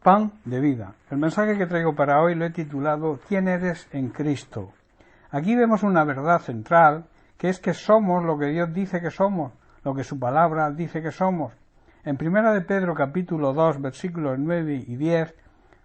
Pan de vida. El mensaje que traigo para hoy lo he titulado ¿Quién eres en Cristo? Aquí vemos una verdad central, que es que somos lo que Dios dice que somos, lo que su palabra dice que somos. En 1 de Pedro capítulo 2, versículos 9 y 10,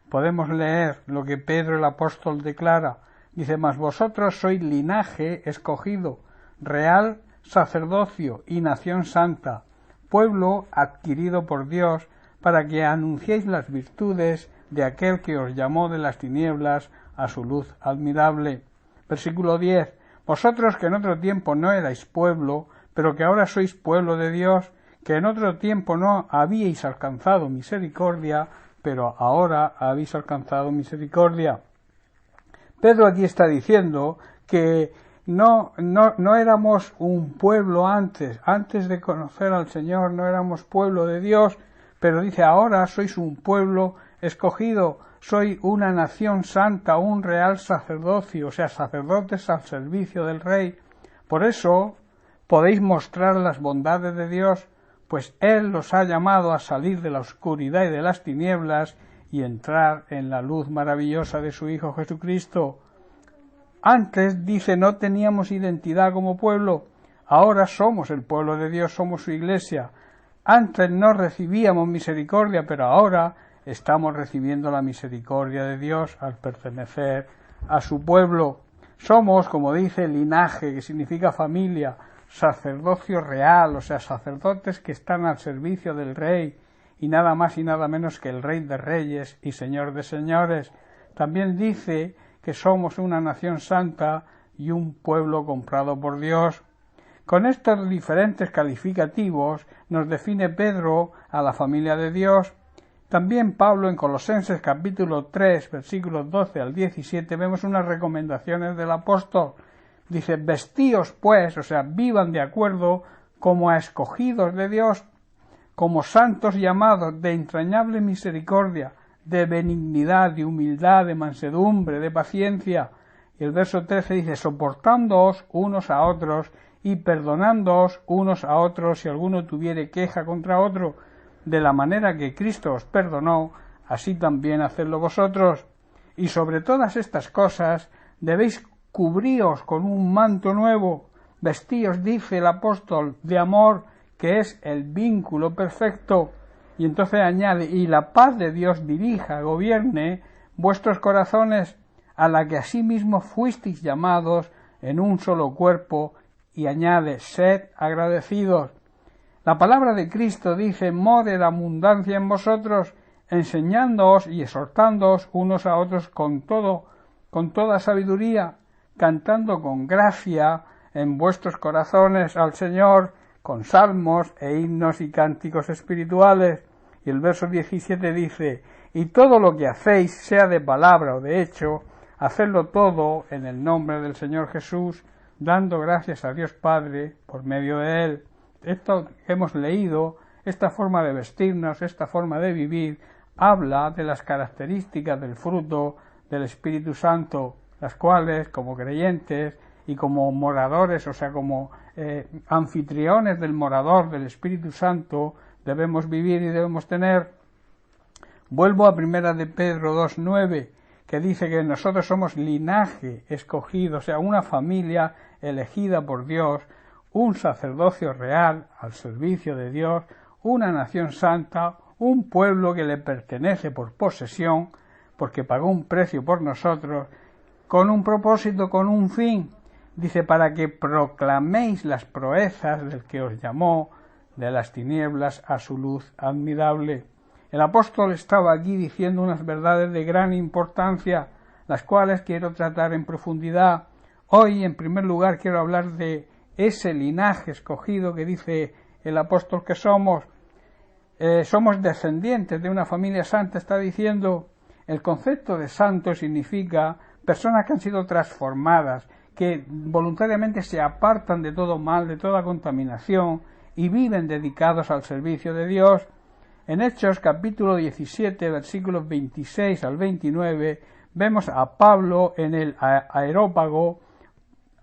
podemos leer lo que Pedro el apóstol declara. Dice, mas vosotros sois linaje escogido, real sacerdocio y nación santa, pueblo adquirido por Dios, para que anunciéis las virtudes de aquel que os llamó de las tinieblas a su luz admirable. Versículo 10. Vosotros que en otro tiempo no erais pueblo, pero que ahora sois pueblo de Dios, que en otro tiempo no habíais alcanzado misericordia, pero ahora habéis alcanzado misericordia. Pedro aquí está diciendo que no éramos un pueblo antes de conocer al Señor, no éramos pueblo de Dios, pero dice ahora sois un pueblo escogido, soy una nación santa, un real sacerdocio, o sea, sacerdotes al servicio del Rey. Por eso podéis mostrar las bondades de Dios, pues Él los ha llamado a salir de la oscuridad y de las tinieblas y entrar en la luz maravillosa de su Hijo Jesucristo. Antes, dice, no teníamos identidad como pueblo, ahora somos el pueblo de Dios, somos su iglesia. Antes no recibíamos misericordia, pero ahora estamos recibiendo la misericordia de Dios al pertenecer a su pueblo. Somos, como dice, linaje, que significa familia, sacerdocio real, o sea, sacerdotes que están al servicio del Rey, y nada más y nada menos que el Rey de Reyes y Señor de Señores. También dice que somos una nación santa y un pueblo comprado por Dios. Con estos diferentes calificativos nos define Pedro a la familia de Dios. También Pablo en Colosenses capítulo 3, versículos 12 al 17, vemos unas recomendaciones del apóstol. Dice, vestíos pues, o sea, vivan de acuerdo como a escogidos de Dios, como santos llamados, de entrañable misericordia, de benignidad, de humildad, de mansedumbre, de paciencia. Y el verso 13 dice, soportándoos unos a otros y perdonándoos unos a otros si alguno tuviere queja contra otro, de la manera que Cristo os perdonó, así también hacedlo vosotros. Y sobre todas estas cosas debéis cubríos con un manto nuevo, vestíos, dice el apóstol, de amor, que es el vínculo perfecto. Y entonces añade, y la paz de Dios dirija, gobierne vuestros corazones, a la que asimismo fuisteis llamados en un solo cuerpo, y añade, sed agradecidos. La palabra de Cristo dice, more la abundancia en vosotros, enseñándoos y exhortándoos unos a otros con toda sabiduría, cantando con gracia en vuestros corazones al Señor, con salmos e himnos y cánticos espirituales. Y el verso 17 dice, y todo lo que hacéis, sea de palabra o de hecho, hacedlo todo en el nombre del Señor Jesús, dando gracias a Dios Padre por medio de Él. Esto que hemos leído, esta forma de vestirnos, esta forma de vivir, habla de las características del fruto del Espíritu Santo, las cuales, como creyentes y como moradores, o sea, como anfitriones del morador del Espíritu Santo, debemos vivir y debemos tener. Vuelvo a 1 de Pedro 2:9, que dice que nosotros somos linaje escogido, o sea, una familia elegida por Dios, un sacerdocio real al servicio de Dios, una nación santa, un pueblo que le pertenece por posesión, porque pagó un precio por nosotros, con un propósito, con un fin. Dice, para que proclaméis las proezas del que os llamó de las tinieblas a su luz admirable. El apóstol estaba aquí diciendo unas verdades de gran importancia, las cuales quiero tratar en profundidad. Hoy, en primer lugar, quiero hablar de ese linaje escogido que dice el apóstol que somos. Somos descendientes de una familia santa, está diciendo. El concepto de santo significa personas que han sido transformadas, que voluntariamente se apartan de todo mal, de toda contaminación, y viven dedicados al servicio de Dios. En Hechos capítulo 17, versículos 26 al 29, vemos a Pablo en el Areópago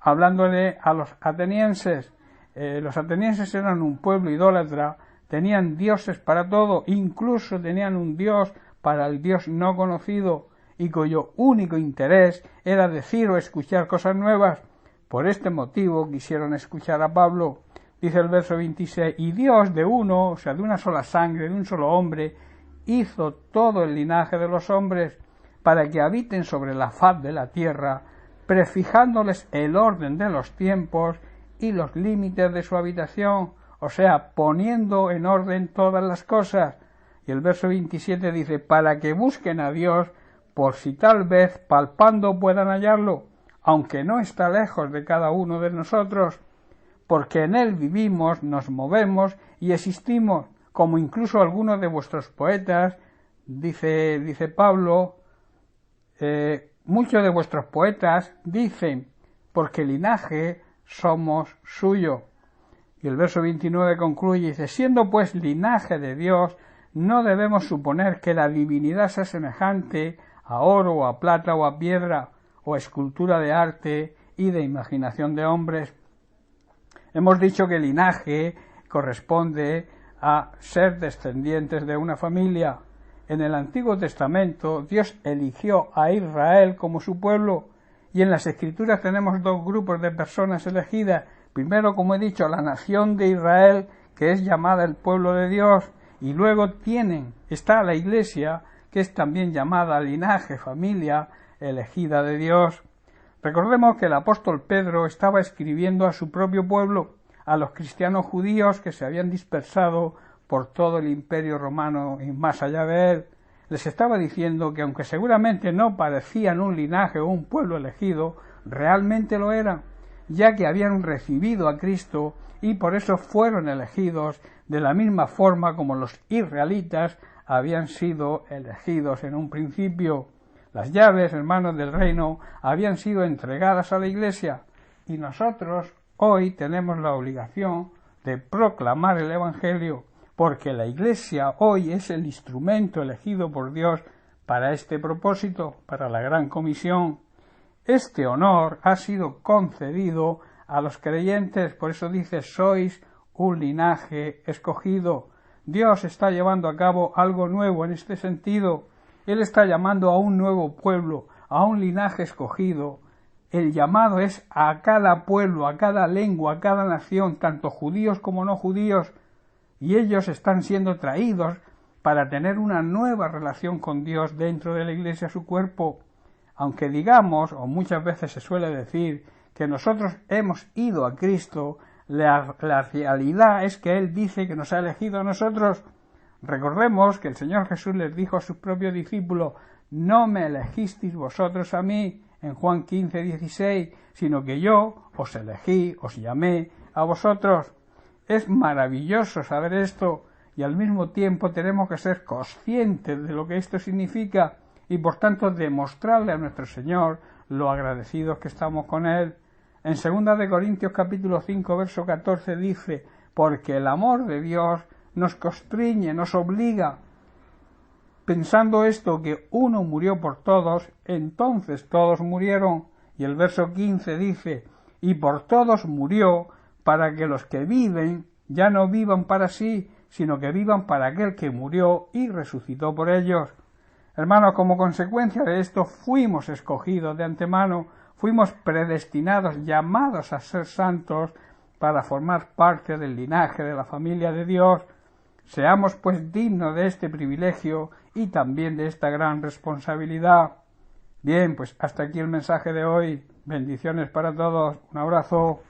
hablándole a los atenienses. Los atenienses eran un pueblo idólatra, tenían dioses para todo, incluso tenían un dios para el Dios no conocido y cuyo único interés era decir o escuchar cosas nuevas. Por este motivo quisieron escuchar a Pablo. Dice el verso 26, y Dios de uno, o sea, de una sola sangre, de un solo hombre, hizo todo el linaje de los hombres para que habiten sobre la faz de la tierra, prefijándoles el orden de los tiempos y los límites de su habitación, o sea, poniendo en orden todas las cosas. Y el verso 27 dice, para que busquen a Dios, por si tal vez palpando puedan hallarlo, aunque no está lejos de cada uno de nosotros, porque en él vivimos, nos movemos y existimos, como incluso algunos de vuestros poetas, dice Pablo, muchos de vuestros poetas dicen, porque linaje somos suyo. Y el verso 29 concluye, dice, siendo pues linaje de Dios, no debemos suponer que la divinidad sea semejante a oro o a plata o a piedra o a escultura de arte y de imaginación de hombres. Hemos dicho que linaje corresponde a ser descendientes de una familia. En el Antiguo Testamento Dios eligió a Israel como su pueblo y en las Escrituras tenemos dos grupos de personas elegidas. Primero, como he dicho, la nación de Israel, que es llamada el pueblo de Dios, y luego está la Iglesia, que es también llamada linaje, familia elegida de Dios. Recordemos que el apóstol Pedro estaba escribiendo a su propio pueblo, a los cristianos judíos que se habían dispersado por todo el imperio romano y más allá de él. Les estaba diciendo que aunque seguramente no parecían un linaje o un pueblo elegido, realmente lo eran, ya que habían recibido a Cristo y por eso fueron elegidos de la misma forma como los israelitas habían sido elegidos en un principio. Las llaves, hermanos, del reino habían sido entregadas a la Iglesia y nosotros hoy tenemos la obligación de proclamar el Evangelio, porque la Iglesia hoy es el instrumento elegido por Dios para este propósito, para la gran comisión. Este honor ha sido concedido a los creyentes, por eso dice, sois un linaje escogido. Dios está llevando a cabo algo nuevo en este sentido. Él está llamando a un nuevo pueblo, a un linaje escogido. El llamado es a cada pueblo, a cada lengua, a cada nación, tanto judíos como no judíos, y ellos están siendo traídos para tener una nueva relación con Dios dentro de la Iglesia, su cuerpo. Aunque digamos, o muchas veces se suele decir, que nosotros hemos ido a Cristo, la realidad es que Él dice que nos ha elegido a nosotros. Recordemos que el Señor Jesús les dijo a sus propios discípulos, no me elegisteis vosotros a mí, en Juan 15, 16, sino que yo os elegí, os llamé a vosotros. Es maravilloso saber esto y al mismo tiempo tenemos que ser conscientes de lo que esto significa y por tanto demostrarle a nuestro Señor lo agradecidos que estamos con Él. En 2 de Corintios capítulo 5 verso 14 dice, porque el amor de Dios nos constriñe, nos obliga. Pensando esto que uno murió por todos, entonces todos murieron. Y el verso 15 dice, y por todos murió, para que los que viven ya no vivan para sí, sino que vivan para aquel que murió y resucitó por ellos. Hermanos, como consecuencia de esto fuimos escogidos de antemano, fuimos predestinados, llamados a ser santos para formar parte del linaje de la familia de Dios. Seamos pues dignos de este privilegio y también de esta gran responsabilidad. Bien, pues hasta aquí el mensaje de hoy. Bendiciones para todos. Un abrazo.